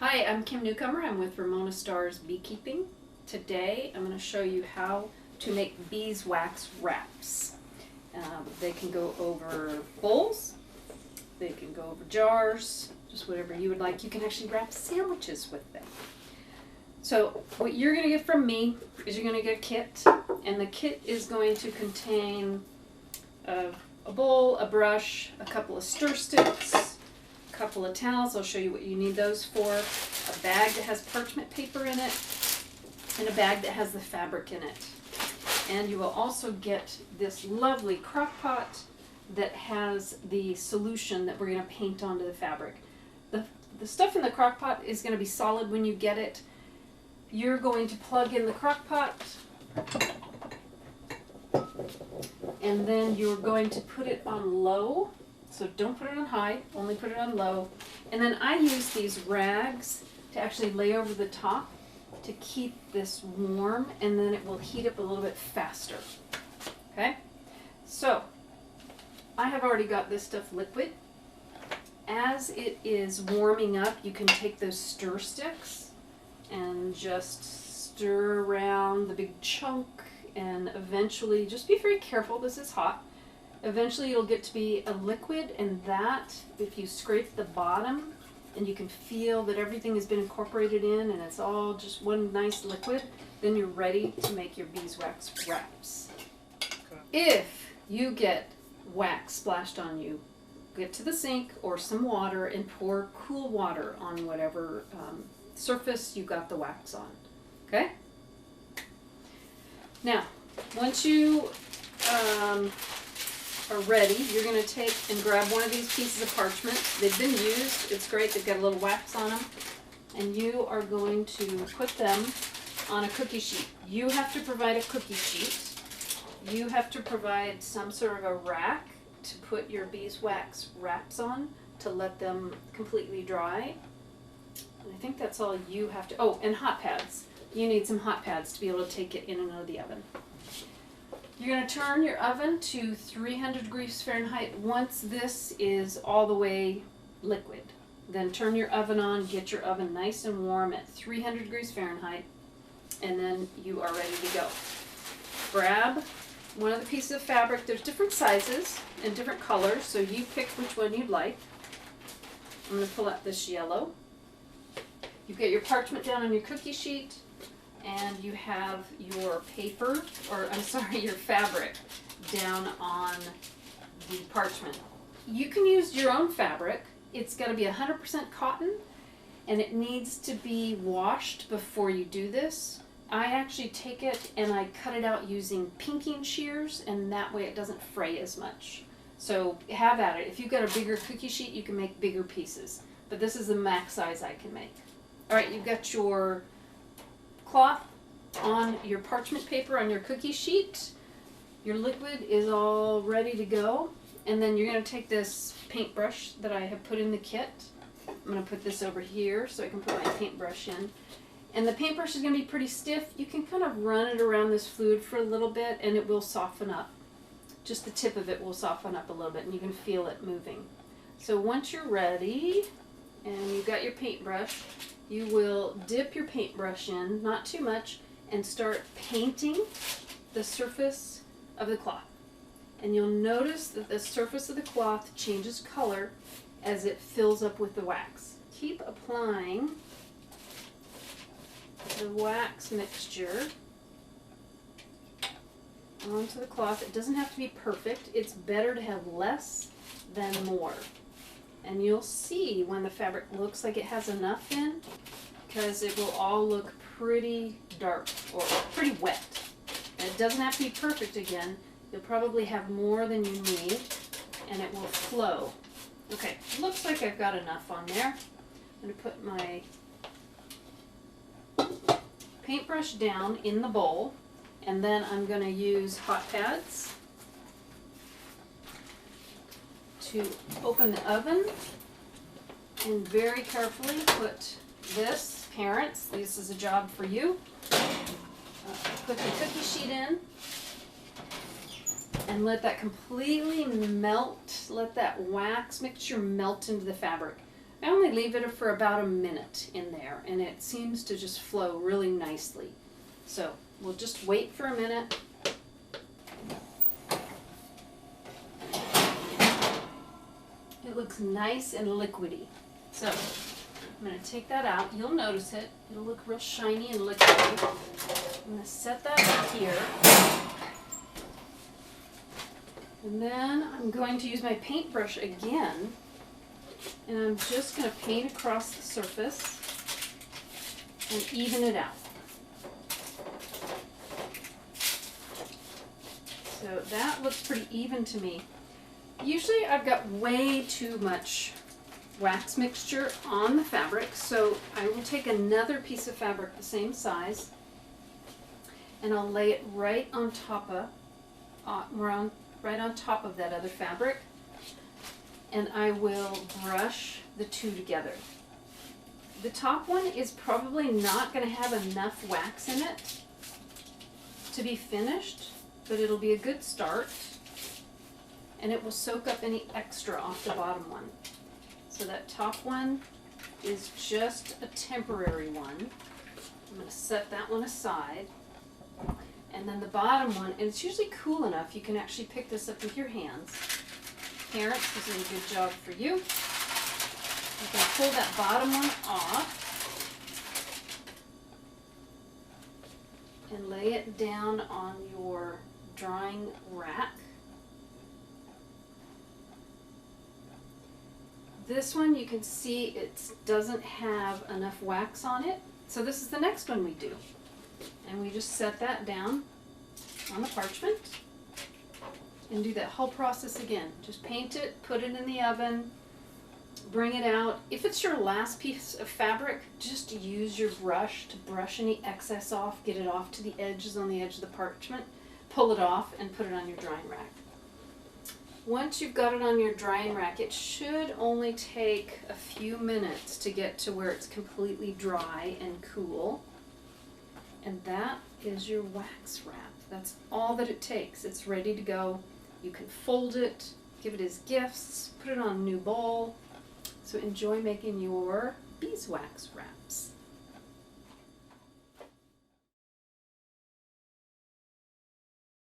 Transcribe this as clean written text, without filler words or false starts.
Hi, I'm Kim Newcomer. I'm with Ramona Star's Beekeeping. Today I'm going to show you how to make beeswax wraps. They can go over bowls, they can go over jars, just whatever you would like. You can actually wrap sandwiches with them. So what you're going to get from me is you're going to get a kit, and the kit is going to contain a bowl, a brush, a couple of stir sticks, a couple of towels. I'll show you what you need those for, a bag that has parchment paper in it, and a bag that has the fabric in it. And you will also get this lovely crock pot that has the solution that we're going to paint onto the fabric. The stuff in the crock pot is going to be solid when you get it. You're going to plug in the crock pot, and then you're going to put it on low. So don't put it on high, only put it on low. And then I use these rags to actually lay over the top to keep this warm, and then it will heat up a little bit faster. Okay? So I have already got this stuff liquid. As it is warming up, you can take those stir sticks and just stir around the big chunk, and eventually, just be very careful, this is hot. Eventually you'll get to be a liquid, and that, if you scrape the bottom and you can feel that everything has been incorporated in and it's all just one nice liquid, then you're ready to make your beeswax wraps. If you get wax splashed on you, get to the sink or some water and pour cool water on whatever surface you got the wax on. Okay? Now, once you are ready, you're going to take and grab one of these pieces of parchment. They've been used. It's great. They've got a little wax on them. And you are going to put them on a cookie sheet. You have to provide a cookie sheet. You have to provide some sort of a rack to put your beeswax wraps on to let them completely dry. And I think that's all you have to... Oh, and hot pads. You need some hot pads to be able to take it in and out of the oven. You're going to turn your oven to 300 degrees Fahrenheit once this is all the way liquid. Then turn your oven on, get your oven nice and warm at 300 degrees Fahrenheit, and then you are ready to go. Grab one of the pieces of fabric. There's different sizes and different colors, so you pick which one you'd like. I'm going to pull out this yellow. You get your parchment down on your cookie sheet, and you have your paper, or I'm sorry, your fabric down on the parchment. You can use your own fabric. It's got to be 100% cotton, and it needs to be washed before you do this. I actually take it and I cut it out using pinking shears, and that way it doesn't fray as much. So have at it. If you've got a bigger cookie sheet, you can make bigger pieces, but this is the max size I can make. All right, you've got your cloth on your parchment paper on your cookie sheet. Your liquid is all ready to go, and then you're going to take this paintbrush that I have put in the kit. I'm going to put this over here so I can put my paintbrush in. And the paintbrush is going to be pretty stiff. You can kind of run it around this fluid for a little bit and it will soften up. Just the tip of it will soften up a little bit and you can feel it moving. So once you're ready and you've got your paintbrush, you will dip your paintbrush in, not too much, and start painting the surface of the cloth. And you'll notice that the surface of the cloth changes color as it fills up with the wax. Keep applying the wax mixture onto the cloth. It doesn't have to be perfect. It's better to have less than more. And you'll see when the fabric looks like it has enough in, because it will all look pretty dark or pretty wet. And it doesn't have to be perfect again. You'll probably have more than you need and it will flow. Okay, looks like I've got enough on there. I'm going to put my paintbrush down in the bowl, and then I'm going to use hot pads to open the oven and very carefully put this, parents, this is a job for you, put the cookie sheet in and let that completely melt, let that wax mixture melt into the fabric. I only leave it for about a minute in there, and it seems to just flow really nicely. So we'll just wait for a minute. It looks nice and liquidy. So I'm going to take that out. You'll notice it. It'll look real shiny and liquidy. I'm going to set that up here. And then I'm going to use my paintbrush again. And I'm just going to paint across the surface and even it out. So that looks pretty even to me. Usually I've got way too much wax mixture on the fabric, so I will take another piece of fabric the same size and I'll lay it right on top of that other fabric, and I will brush the two together. The top one is probably not going to have enough wax in it to be finished, but it'll be a good start, and it will soak up any extra off the bottom one. So that top one is just a temporary one. I'm going to set that one aside. And then the bottom one, and it's usually cool enough you can actually pick this up with your hands. Parents, this is a good job for you. You can pull that bottom one off and lay it down on your drying rack. This one you can see it doesn't have enough wax on it, so this is the next one we do. And we just set that down on the parchment and do that whole process again. Just paint it, put it in the oven, bring it out. If it's your last piece of fabric, just use your brush to brush any excess off, get it off to the edges on the edge of the parchment, pull it off and put it on your drying rack. Once you've got it on your drying rack, it should only take a few minutes to get to where it's completely dry and cool. And that is your wax wrap. That's all that it takes. It's ready to go. You can fold it, give it as gifts, put it on a new bowl. So enjoy making your beeswax wraps.